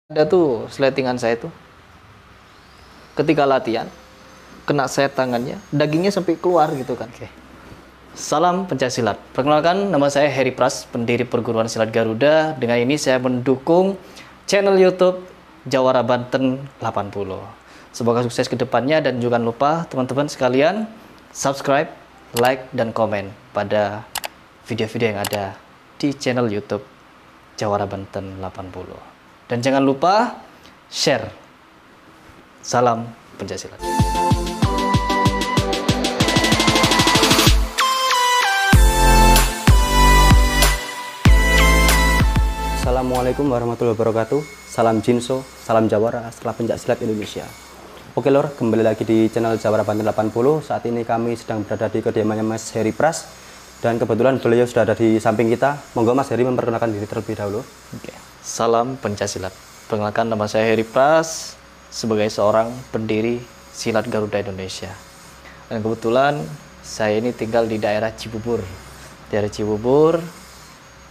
Ada tuh sletingan saya tuh ketika latihan kena sayat tangannya, dagingnya sampai keluar gitu kan. Oke. Salam pencaksilat. Perkenalkan, nama saya Heri Pras, pendiri Perguruan Silat Garuda. Dengan ini saya mendukung channel YouTube Jawara Banten 80. Semoga sukses ke depannya dan jangan lupa teman-teman sekalian subscribe, like dan komen pada video-video yang ada di channel YouTube Jawara Banten 80. Dan jangan lupa share. Salam pencaksilat. Assalamualaikum warahmatullahi wabarakatuh. Salam Jinso, salam Jawara setelah pencaksilat Indonesia. Oke lor, kembali lagi di channel Jawara Banten 80. Saat ini kami sedang berada di kediamannya Mas Heri Pras. Dan kebetulan beliau sudah ada di samping kita. Monggo Mas Heri memperkenalkan diri terlebih dahulu. Oke. Salam pencaksilat. Perkenalkan, nama saya Heri Pras sebagai seorang pendiri Silat Garuda Indonesia. Dan kebetulan saya ini tinggal di daerah Cibubur. Daerah Cibubur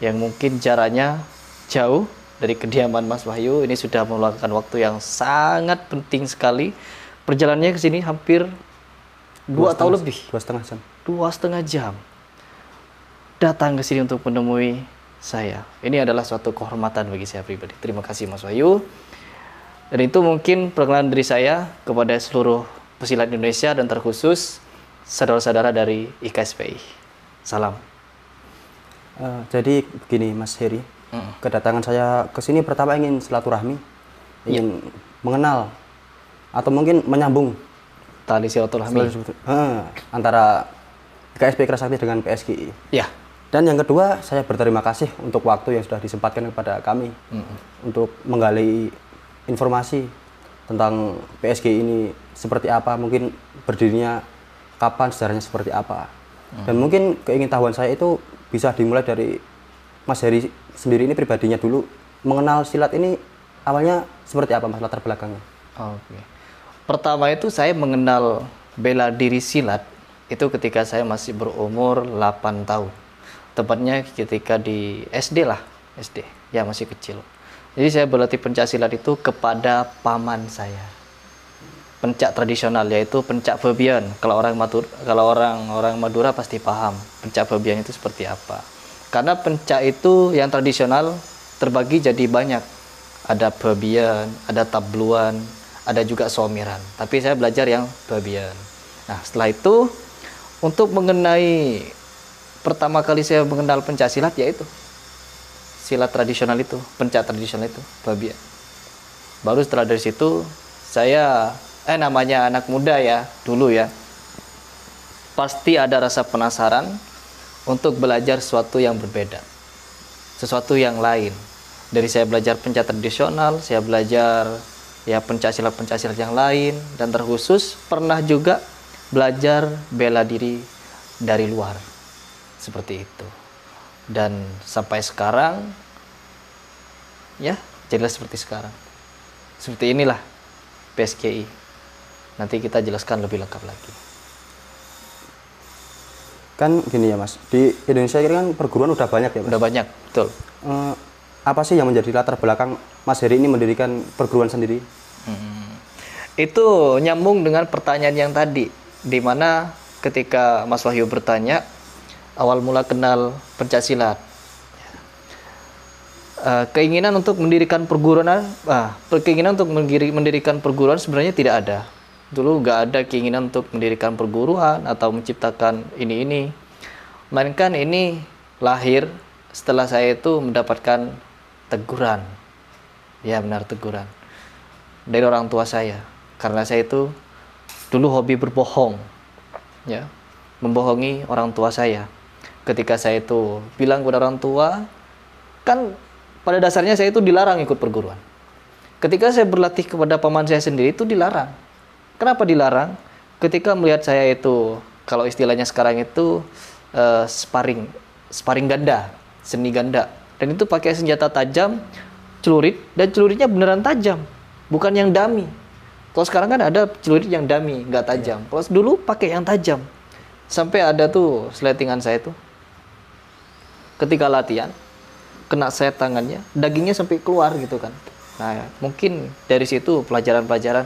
yang mungkin jaraknya jauh dari kediaman Mas Wahyu. Ini sudah meluangkan waktu yang sangat penting sekali. Perjalanannya ke sini hampir 2 tahun lebih. 2,5 jam. 2,5 jam. Datang ke sini untuk menemui saya. Ini adalah suatu kehormatan bagi saya pribadi. Terima kasih Mas Wahyu. Dan itu mungkin perkenalan dari saya kepada seluruh pesilat Indonesia dan terkhusus saudara-saudara dari IKSPI. Salam. Jadi begini Mas Heri, kedatangan saya ke sini pertama ingin silaturahmi, ingin mengenal atau mungkin menyambung Tali silaturahmi antara IKSPI Kerasakti dengan PSGI. Ya. Dan yang kedua, saya berterima kasih untuk waktu yang sudah disempatkan kepada kami untuk menggali informasi tentang PSG ini seperti apa, mungkin berdirinya kapan, sejarahnya seperti apa. Dan mungkin keingintahuan saya itu bisa dimulai dari Mas Heri sendiri ini pribadinya dulu, mengenal silat ini awalnya seperti apa Mas, latar belakangnya? Oke. Pertama itu saya mengenal bela diri silat itu ketika saya masih berumur 8 tahun. Tepatnya ketika di SD lah, SD, ya masih kecil. Jadi saya berlatih pencaksilat itu kepada paman saya. Pencak tradisional yaitu pencak Fabian. Kalau orang Madura pasti paham pencak Fabian itu seperti apa. Karena pencak itu yang tradisional terbagi jadi banyak. Ada Fabian, ada tabluan, ada juga somiran. Tapi saya belajar yang Fabian. Nah, setelah itu untuk mengenai pertama kali saya mengenal pencaksilat yaitu silat tradisional itu, pencak tradisional itu, Fabian. Baru setelah dari situ saya namanya anak muda ya, dulu ya. Pasti ada rasa penasaran untuk belajar sesuatu yang berbeda. Sesuatu yang lain. Dari saya belajar pencak tradisional, saya belajar ya pencaksilat yang lain, dan terkhusus pernah juga belajar bela diri dari luar. Seperti itu. Dan sampai sekarang ya jelas seperti sekarang. Seperti inilah PSGI. Nanti kita jelaskan lebih lengkap lagi. Kan gini ya Mas, di Indonesia ini kan perguruan udah banyak ya Mas? Udah banyak, betul. Apa sih yang menjadi latar belakang Mas Heri ini mendirikan perguruan sendiri? Itu nyambung dengan pertanyaan yang tadi, di mana ketika Mas Wahyu bertanya awal mula kenal pencaksilat, keinginan untuk mendirikan perguruan, sebenarnya tidak ada. Dulu nggak ada keinginan untuk mendirikan perguruan atau menciptakan ini. Melainkan ini lahir setelah saya itu mendapatkan teguran, ya benar, teguran dari orang tua saya, karena saya itu dulu hobi berbohong, ya, membohongi orang tua saya. Ketika saya itu bilang kepada orang tua, kan pada dasarnya saya itu dilarang ikut perguruan. Ketika saya berlatih kepada paman saya sendiri itu dilarang. Kenapa dilarang? Ketika melihat saya itu, kalau istilahnya sekarang itu sparring ganda, seni ganda. Dan itu pakai senjata tajam, celurit, dan celuritnya beneran tajam, bukan yang dummy. Kalau sekarang kan ada celurit yang dummy, nggak tajam. Kalau dulu pakai yang tajam. Sampai ada tuh sletingan saya tuh, ketika latihan kena sayat tangannya, dagingnya sampai keluar gitu kan. Nah, mungkin dari situ pelajaran-pelajaran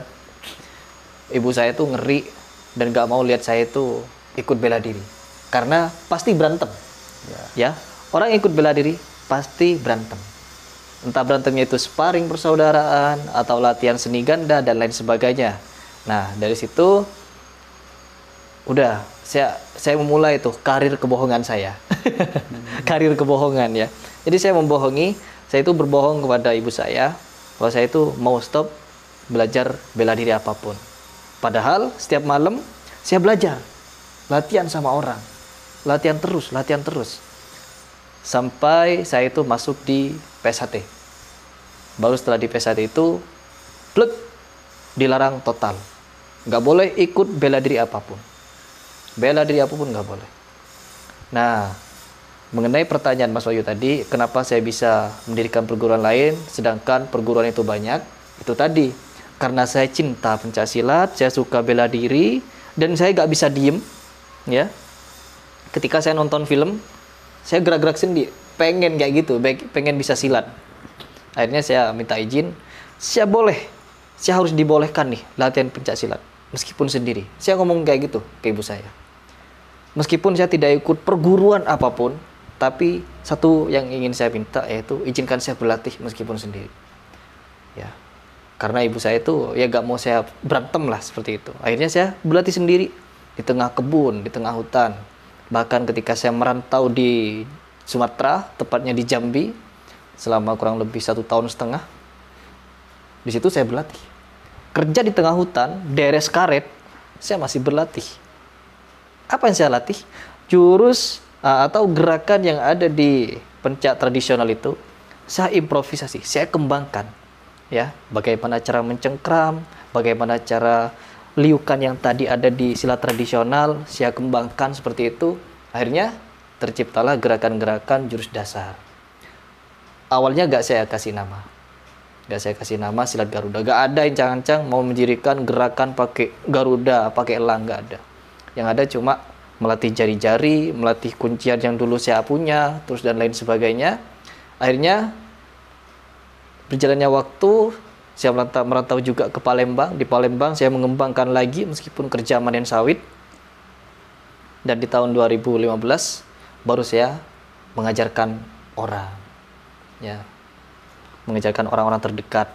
ibu saya tuh ngeri dan gak mau lihat saya itu ikut bela diri. Karena pasti berantem. Ya, orang ikut bela diri pasti berantem. Entah berantemnya itu sparring persaudaraan atau latihan seni ganda dan lain sebagainya. Nah, dari situ udah saya memulai tuh karir kebohongan saya. Karir kebohongan ya. Jadi saya membohongi, saya itu berbohong kepada ibu saya bahwa saya itu mau stop belajar bela diri apapun. Padahal setiap malam saya belajar, latihan sama orang. Latihan terus. Sampai saya itu masuk di PSHT. Baru setelah di PSHT itu, plek, dilarang total. Nggak boleh ikut bela diri apapun. Bela diri apapun nggak boleh. Nah, mengenai pertanyaan Mas Wahyu tadi, kenapa saya bisa mendirikan perguruan lain, sedangkan perguruan itu banyak? Itu tadi, karena saya cinta pencaksilat, saya suka bela diri, dan saya nggak bisa diem, ya. Ketika saya nonton film, saya gerak-gerak sendiri, pengen kayak gitu, pengen bisa silat. Akhirnya saya minta izin, saya harus dibolehkan nih latihan pencaksilat, meskipun sendiri. Saya ngomong kayak gitu ke ibu saya. Meskipun saya tidak ikut perguruan apapun, tapi satu yang ingin saya minta yaitu izinkan saya berlatih meskipun sendiri. Ya, karena ibu saya itu ya gak mau saya berantem lah seperti itu. Akhirnya saya berlatih sendiri di tengah kebun, di tengah hutan. Bahkan ketika saya merantau di Sumatera, tepatnya di Jambi, selama kurang lebih 1,5 tahun, di situ saya berlatih. Kerja di tengah hutan, deres karet, saya masih berlatih. Apa yang saya latih? Jurus atau gerakan yang ada di pencak tradisional itu, saya improvisasi, saya kembangkan. Ya, bagaimana cara mencengkram, bagaimana cara liukan yang tadi ada di silat tradisional, saya kembangkan seperti itu. Akhirnya terciptalah gerakan-gerakan jurus dasar. Awalnya gak saya kasih nama silat Garuda. Gak ada ancang-ancang mau mendirikan gerakan pakai Garuda, pakai elang, gak ada. Yang ada cuma melatih jari-jari, melatih kuncian yang dulu saya punya, terus dan lain sebagainya. Akhirnya berjalannya waktu, saya merantau juga ke Palembang. Di Palembang saya mengembangkan lagi meskipun kerja manen sawit. Dan di tahun 2015 baru saya mengajarkan orang. Ya. Mengajarkan orang-orang terdekat.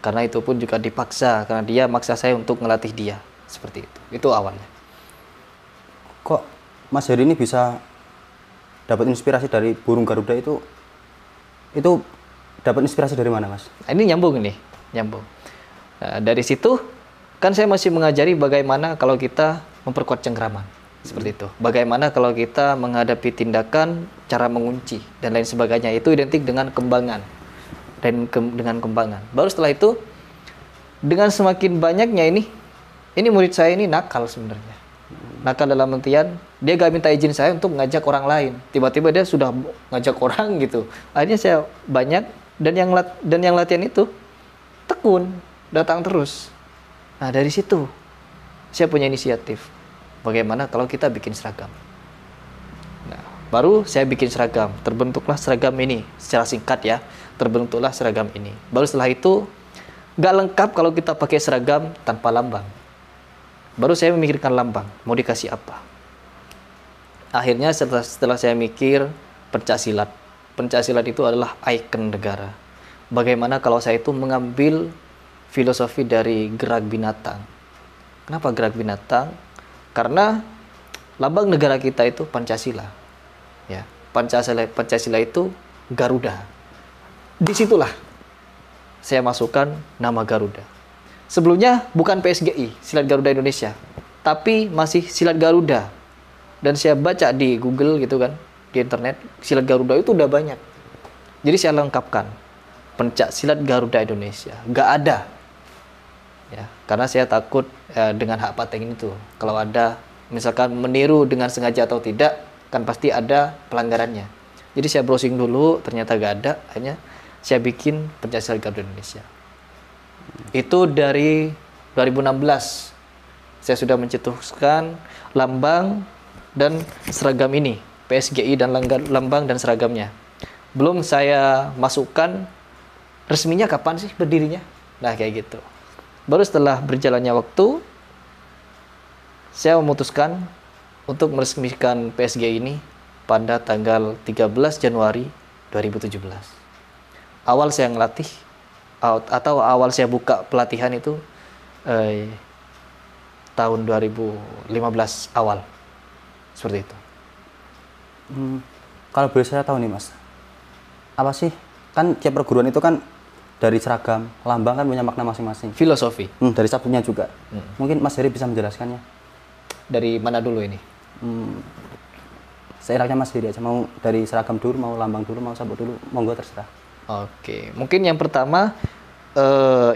Karena itu pun juga dipaksa, karena dia maksa saya untuk ngelatih dia. Seperti itu. Itu awalnya. Kok Mas Heri ini bisa dapat inspirasi dari burung Garuda itu dapat inspirasi dari mana, Mas? Nah, ini nyambung. Nah, dari situ kan saya masih mengajari bagaimana kalau kita memperkuat cengkraman seperti itu. Bagaimana kalau kita menghadapi tindakan, cara mengunci dan lain sebagainya, itu identik dengan kembangan dengan kembangan. Baru setelah itu, dengan semakin banyaknya ini murid saya ini nakal sebenarnya. Nakal dalam artian dia gak minta izin saya untuk ngajak orang lain. Tiba-tiba dia sudah ngajak orang gitu. Akhirnya saya banyak dan yang latihan itu tekun, datang terus. Nah, dari situ saya punya inisiatif. Bagaimana kalau kita bikin seragam? Nah, baru saya bikin seragam. Terbentuklah seragam ini. Secara singkat ya, terbentuklah seragam ini. Baru setelah itu, gak lengkap kalau kita pakai seragam tanpa lambang. Baru saya memikirkan lambang, mau dikasih apa. Akhirnya setelah saya mikir, pencaksilat. Pencaksilat itu adalah ikon negara. Bagaimana kalau saya itu mengambil filosofi dari gerak binatang. Kenapa gerak binatang? Karena lambang negara kita itu Pancasila. Ya, Pancasila itu Garuda. Disitulah saya masukkan nama Garuda. Sebelumnya bukan PSGI, Silat Garuda Indonesia, tapi masih Silat Garuda. Dan saya baca di Google gitu kan, di internet, Silat Garuda itu udah banyak. Jadi saya lengkapkan, Pencak Silat Garuda Indonesia. Gak ada. Ya, karena saya takut dengan hak paten itu. Kalau ada, misalkan meniru dengan sengaja atau tidak, kan pasti ada pelanggarannya. Jadi saya browsing dulu, ternyata gak ada. Akhirnya saya bikin Pencak Silat Garuda Indonesia. Itu dari 2016 saya sudah mencetuskan lambang dan seragam ini, PSGI dan lambang dan seragamnya. Belum saya masukkan resminya kapan sih berdirinya? Nah, kayak gitu. Baru setelah berjalannya waktu, saya memutuskan untuk meresmikan PSG ini pada tanggal 13 Januari 2017. Awal saya ngelatih, atau awal saya buka pelatihan itu tahun 2015 awal. Seperti itu. Kalau boleh saya tahu nih Mas, apa sih, kan tiap perguruan itu kan dari seragam, lambang kan punya makna masing-masing. Filosofi. Dari sabuknya juga. Mungkin Mas Heri bisa menjelaskannya. Dari mana dulu ini? Seenaknya Mas Heri aja, mau dari seragam dulu, mau lambang dulu, mau sabuk dulu, monggo terserah. Oke, mungkin yang pertama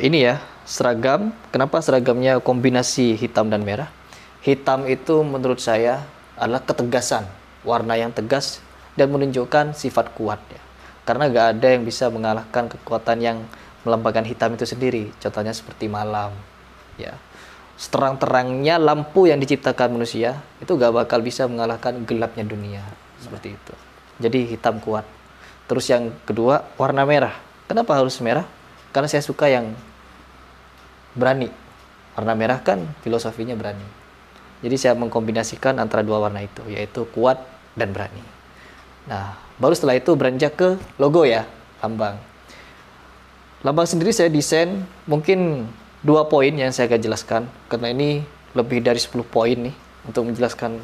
ini ya, seragam. Kenapa seragamnya kombinasi hitam dan merah? Hitam itu menurut saya adalah ketegasan, warna yang tegas dan menunjukkan sifat kuat ya. Karena gak ada yang bisa mengalahkan kekuatan yang melambangkan hitam itu sendiri. Contohnya seperti malam ya. Seterang-terangnya lampu yang diciptakan manusia itu gak bakal bisa mengalahkan gelapnya dunia. Seperti itu. Jadi hitam kuat. Terus yang kedua, warna merah. Kenapa harus merah? Karena saya suka yang berani. Warna merah kan filosofinya berani. Jadi saya mengkombinasikan antara dua warna itu, yaitu kuat dan berani. Nah, baru setelah itu beranjak ke logo ya, lambang. Lambang sendiri saya desain mungkin 2 poin yang saya akan jelaskan, karena ini lebih dari 10 poin nih untuk menjelaskan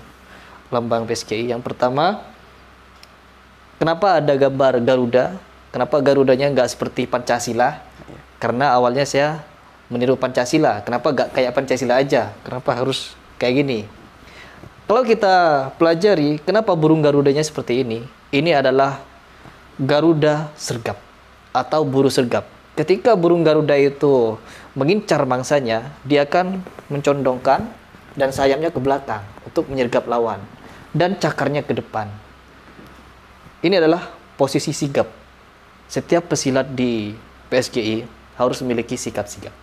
lambang PSGI. Yang pertama, kenapa ada gambar Garuda? Kenapa Garudanya nggak seperti Pancasila? Karena awalnya saya meniru Pancasila. Kenapa nggak kayak Pancasila aja? Kenapa harus kayak gini? Kalau kita pelajari, kenapa burung Garudanya seperti ini? Ini adalah Garuda sergap atau buru sergap. Ketika burung Garuda itu mengincar mangsanya, dia akan mencondongkan dan sayapnya ke belakang untuk menyergap lawan dan cakarnya ke depan. Ini adalah posisi sigap. Setiap pesilat di PSGI harus memiliki sikap sigap.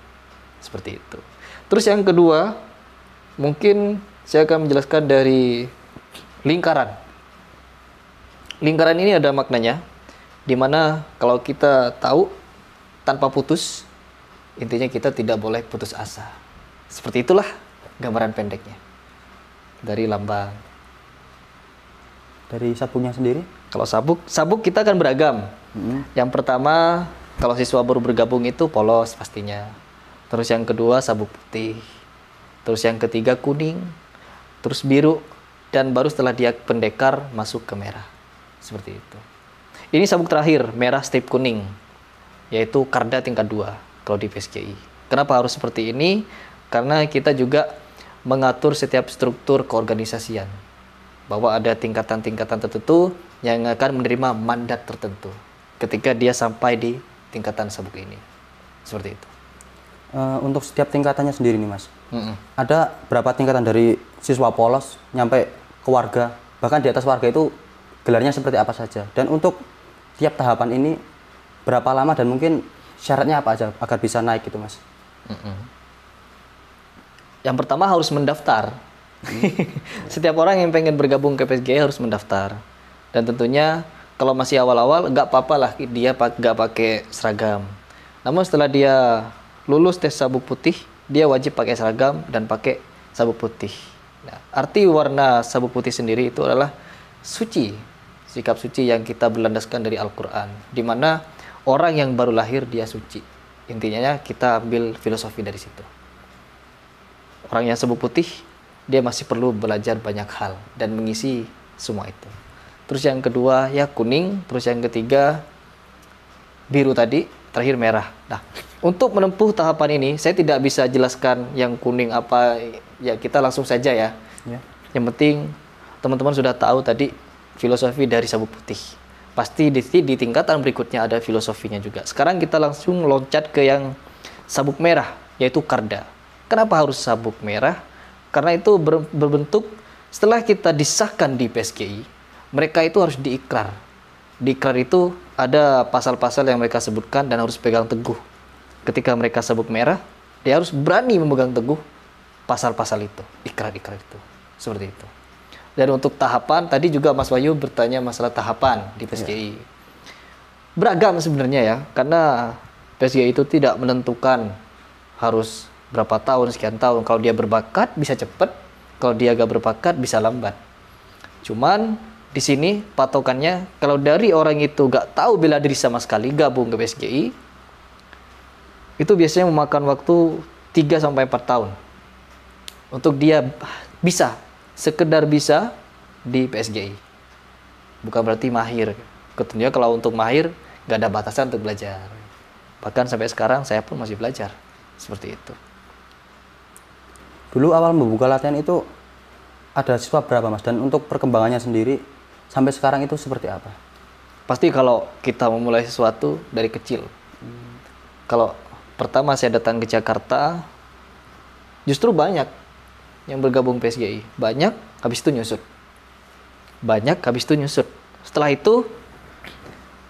Seperti itu. Terus yang kedua, mungkin saya akan menjelaskan dari lingkaran. Lingkaran ini ada maknanya, di mana kalau kita tahu tanpa putus, intinya kita tidak boleh putus asa. Seperti itulah gambaran pendeknya dari lambang. Dari sabuknya sendiri? Kalau sabuk kita akan beragam. Yang pertama, kalau siswa baru bergabung itu polos pastinya. Terus yang kedua sabuk putih. Terus yang ketiga kuning. Terus biru. Dan baru setelah dia pendekar masuk ke merah. Seperti itu. Ini sabuk terakhir, merah strip kuning. Yaitu Karda tingkat 2 kalau di PSGI. Kenapa harus seperti ini? Karena kita juga mengatur setiap struktur keorganisasian. Bahwa ada tingkatan-tingkatan tertentu yang akan menerima mandat tertentu ketika dia sampai di tingkatan sabuk ini. Seperti itu. Untuk setiap tingkatannya sendiri nih Mas, ada berapa tingkatan dari siswa polos nyampe ke warga, bahkan di atas warga itu gelarnya seperti apa saja, dan untuk tiap tahapan ini berapa lama dan mungkin syaratnya apa aja agar bisa naik gitu Mas? Yang pertama harus mendaftar. Setiap orang yang pengen bergabung ke PSGI harus mendaftar. Dan tentunya kalau masih awal-awal nggak apa-apa lah dia nggak pakai seragam. Namun setelah dia lulus tes sabuk putih, dia wajib pakai seragam dan pakai sabuk putih. Nah, arti warna sabuk putih sendiri itu adalah suci, sikap suci yang kita berlandaskan dari Al-Quran, di mana orang yang baru lahir dia suci. Intinya kita ambil filosofi dari situ. Orang yang sabuk putih, dia masih perlu belajar banyak hal dan mengisi semua itu. Terus yang kedua ya kuning, terus yang ketiga biru tadi, terakhir merah. Nah, untuk menempuh tahapan ini, saya tidak bisa jelaskan yang kuning apa, ya kita langsung saja ya. Yang penting teman-teman sudah tahu tadi filosofi dari sabuk putih. Pasti di tingkatan berikutnya ada filosofinya juga. Sekarang kita langsung loncat ke yang sabuk merah, yaitu Karda. Kenapa harus sabuk merah? Karena itu berbentuk setelah kita disahkan di PSGI, mereka itu harus diikrar. Di ikrar itu ada pasal-pasal yang mereka sebutkan dan harus pegang teguh. Ketika mereka sabuk merah, dia harus berani memegang teguh pasal-pasal itu, ikrar-ikrar itu. Seperti itu. Dan untuk tahapan, tadi juga Mas Wahyu bertanya masalah tahapan di PSGI. Beragam sebenarnya ya, karena PSGI itu tidak menentukan harus berapa tahun, sekian tahun. Kalau dia berbakat bisa cepat, kalau dia gak berbakat bisa lambat. Cuman di sini patokannya kalau dari orang itu gak tahu bela diri sama sekali gabung ke PSGI, itu biasanya memakan waktu 3 sampai 4 tahun untuk dia bisa, sekedar bisa di PSGI. Bukan berarti mahir. Tentunya kalau untuk mahir gak ada batasan untuk belajar. Bahkan sampai sekarang saya pun masih belajar seperti itu. Dulu awal membuka latihan itu ada siswa berapa Mas? Dan untuk perkembangannya sendiri sampai sekarang itu seperti apa? Pasti kalau kita memulai sesuatu dari kecil. Kalau pertama saya datang ke Jakarta, justru banyak yang bergabung PSGI. Banyak, habis itu nyusut. Banyak, habis itu nyusut. Setelah itu,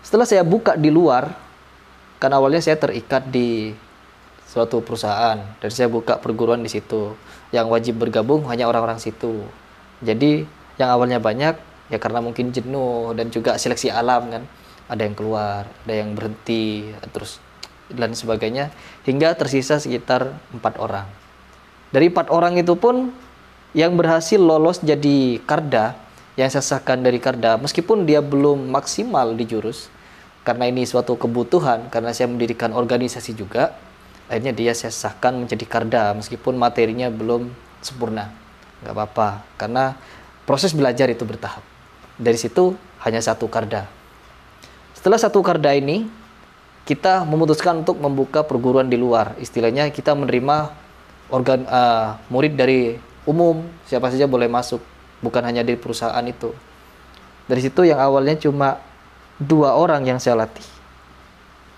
setelah saya buka di luar, kan awalnya saya terikat di suatu perusahaan. Dan saya buka perguruan di situ. Yang wajib bergabung hanya orang-orang situ. Jadi yang awalnya banyak, ya karena mungkin jenuh dan juga seleksi alam kan. Ada yang keluar, ada yang berhenti, terus dan sebagainya. Hingga tersisa sekitar 4 orang. Dari 4 orang itu pun yang berhasil lolos jadi Karda, yang saya sahkan dari Karda, meskipun dia belum maksimal di jurus, karena ini suatu kebutuhan, karena saya mendirikan organisasi juga, akhirnya dia saya sahkan menjadi Karda, meskipun materinya belum sempurna. Nggak apa-apa, karena proses belajar itu bertahap. Dari situ hanya 1 Karda. Setelah 1 Karda ini, kita memutuskan untuk membuka perguruan di luar. Istilahnya kita menerima murid dari umum, siapa saja boleh masuk, bukan hanya di perusahaan itu. Dari situ yang awalnya cuma 2 orang yang saya latih,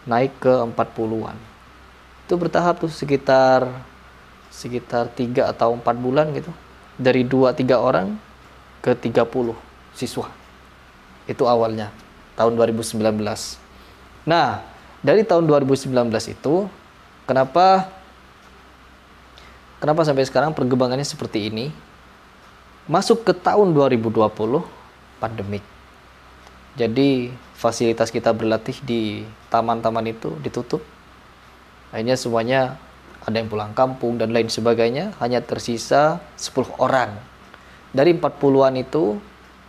naik ke 40-an. Itu bertahap tuh sekitar 3 atau 4 bulan gitu. Dari 2-3 orang ke 30 siswa. Itu awalnya tahun 2019. Nah, dari tahun 2019 itu kenapa sampai sekarang perkembangannya seperti ini? Masuk ke tahun 2020 pandemik. Jadi fasilitas kita berlatih di taman-taman itu ditutup. Akhirnya semuanya ada yang pulang kampung dan lain sebagainya, hanya tersisa 10 orang. Dari 40-an itu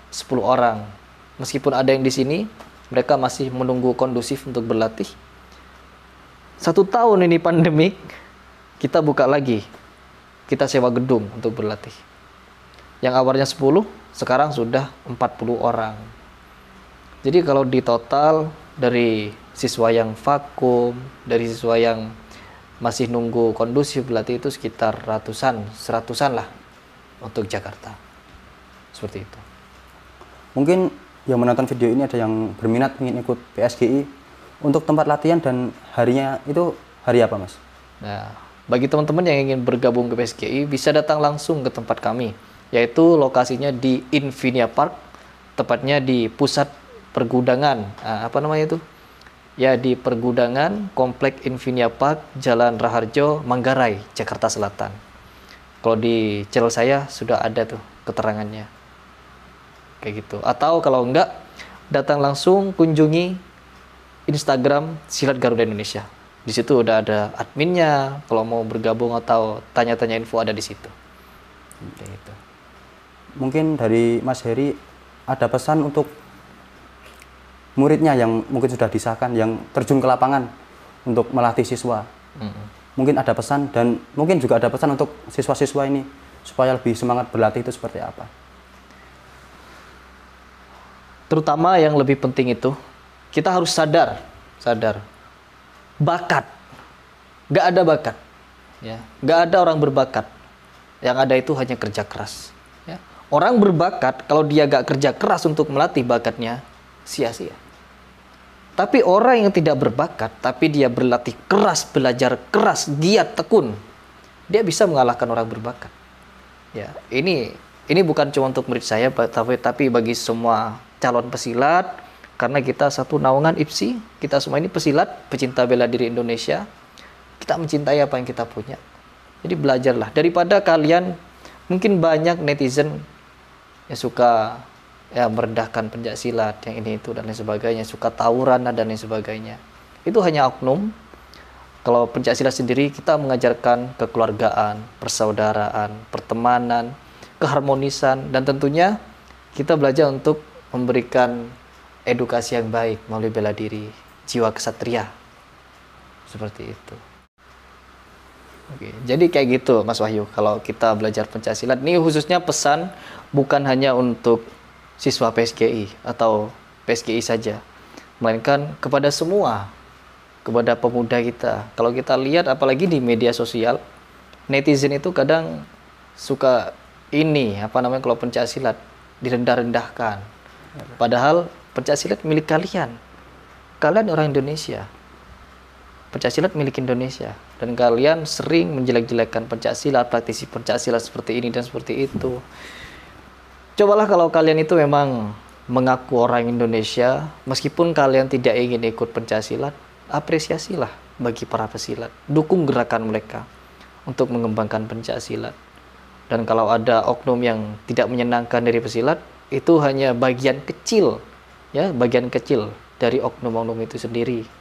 10 orang. Meskipun ada yang di sini, mereka masih menunggu kondusif untuk berlatih. 1 tahun ini pandemik, kita buka lagi. Kita sewa gedung untuk berlatih. Yang awalnya 10, sekarang sudah 40 orang. Jadi kalau di total dari siswa yang vakum, dari siswa yang masih nunggu kondusif berlatih itu sekitar seratusan lah untuk Jakarta. Seperti itu. Mungkin yang menonton video ini ada yang berminat ingin ikut PSGI. Untuk tempat latihan dan harinya itu hari apa Mas? Nah, bagi teman-teman yang ingin bergabung ke PSGI bisa datang langsung ke tempat kami, yaitu lokasinya di Infinia Park, tepatnya di pusat pergudangan. Apa namanya itu? Ya, di pergudangan Komplek Infinia Park, Jalan Raharjo, Manggarai, Jakarta Selatan. Kalau di channel saya sudah ada tuh keterangannya. Kayak gitu. Atau kalau enggak, datang langsung kunjungi Instagram Silat Garuda Indonesia. Di situ udah ada adminnya. Kalau mau bergabung atau tanya-tanya info ada di situ. Kayak gitu. Mungkin dari Mas Heri ada pesan untuk muridnya yang mungkin sudah disahkan, yang terjun ke lapangan untuk melatih siswa. Mungkin ada pesan dan mungkin juga ada pesan untuk siswa-siswa ini supaya lebih semangat berlatih itu seperti apa? Terutama yang lebih penting itu, kita harus sadar bakat. Gak ada bakat, ya. Gak ada orang berbakat. Yang ada itu hanya kerja keras. Ya. Orang berbakat kalau dia gak kerja keras untuk melatih bakatnya, sia-sia. Tapi orang yang tidak berbakat, tapi dia berlatih keras, belajar keras, giat, tekun, dia bisa mengalahkan orang berbakat. Ya, ini bukan cuma untuk murid saya, tapi bagi semua calon pesilat, karena kita satu naungan IPSI, kita semua ini pesilat, pecinta bela diri Indonesia, kita mencintai apa yang kita punya. Jadi belajarlah, daripada kalian mungkin banyak netizen yang suka merendahkan pencaksilat, yang ini itu dan lain sebagainya, suka tawuran dan lain sebagainya. Itu hanya oknum Kalau pencaksilat sendiri kita mengajarkan kekeluargaan, persaudaraan, pertemanan, keharmonisan, dan tentunya kita belajar untuk memberikan edukasi yang baik melalui bela diri, jiwa kesatria. Seperti itu. Oke, jadi kayak gitu Mas Wahyu, kalau kita belajar pencaksilat. Ini khususnya pesan bukan hanya untuk siswa PSGI atau PSGI saja, melainkan kepada semua, kepada pemuda kita. Kalau kita lihat apalagi di media sosial, netizen itu kadang suka kalau pencaksilat direndah-rendahkan. Padahal pencaksilat milik kalian. Kalian orang Indonesia. Pencaksilat milik Indonesia, dan kalian sering menjelek-jelekkan pencaksilat, praktisi pencaksilat seperti ini dan seperti itu. Cobalah kalau kalian itu memang mengaku orang Indonesia, meskipun kalian tidak ingin ikut pencaksilat, apresiasilah bagi para pesilat, dukung gerakan mereka untuk mengembangkan pencaksilat. Dan kalau ada oknum yang tidak menyenangkan dari pesilat, itu hanya bagian kecil, ya, bagian kecil dari oknum-oknum itu sendiri.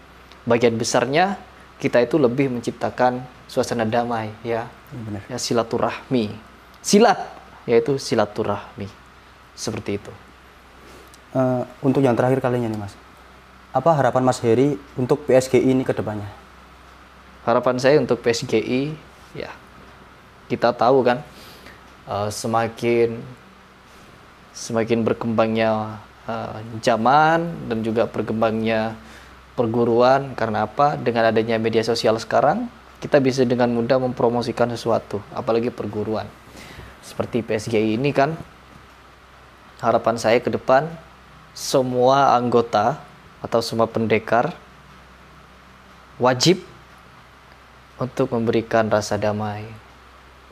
Bagian besarnya kita itu lebih menciptakan suasana damai, ya, Benar. ya, silaturahmi, silat, yaitu silaturahmi, seperti itu. Untuk yang terakhir kalinya nih Mas, apa harapan Mas Heri untuk PSGI ini ke depannya? Harapan saya untuk PSGI, ya, kita tahu kan, semakin berkembangnya zaman dan juga berkembangnya perguruan. Karena apa? Dengan adanya media sosial sekarang, kita bisa dengan mudah mempromosikan sesuatu, apalagi perguruan. Seperti PSGI ini kan, harapan saya ke depan, semua anggota atau semua pendekar wajib untuk memberikan rasa damai,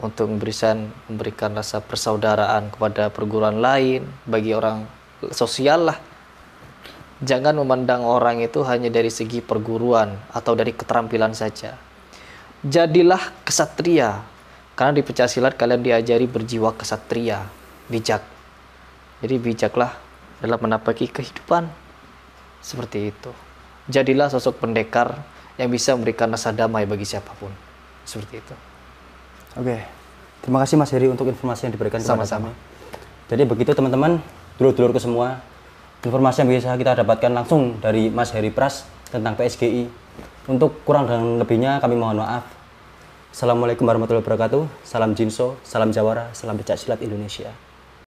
untuk memberikan rasa persaudaraan kepada perguruan lain, bagi orang sosial lah. Jangan memandang orang itu hanya dari segi perguruan atau dari keterampilan saja. Jadilah kesatria, karena di pencaksilat kalian diajari berjiwa kesatria, bijak. Jadi bijaklah dalam menapaki kehidupan. Seperti itu. Jadilah sosok pendekar yang bisa memberikan rasa damai bagi siapapun. Seperti itu. Oke, terima kasih Mas Heri untuk informasi yang diberikan kepada Sama-sama. kami. Jadi begitu teman-teman, dulur-dulurku semua, informasi yang bisa kita dapatkan langsung dari Mas Heri Pras tentang PSGI. Untuk kurang dan lebihnya kami mohon maaf. Assalamualaikum warahmatullahi wabarakatuh. Salam Jinso, salam Jawara, salam pencaksilat Indonesia.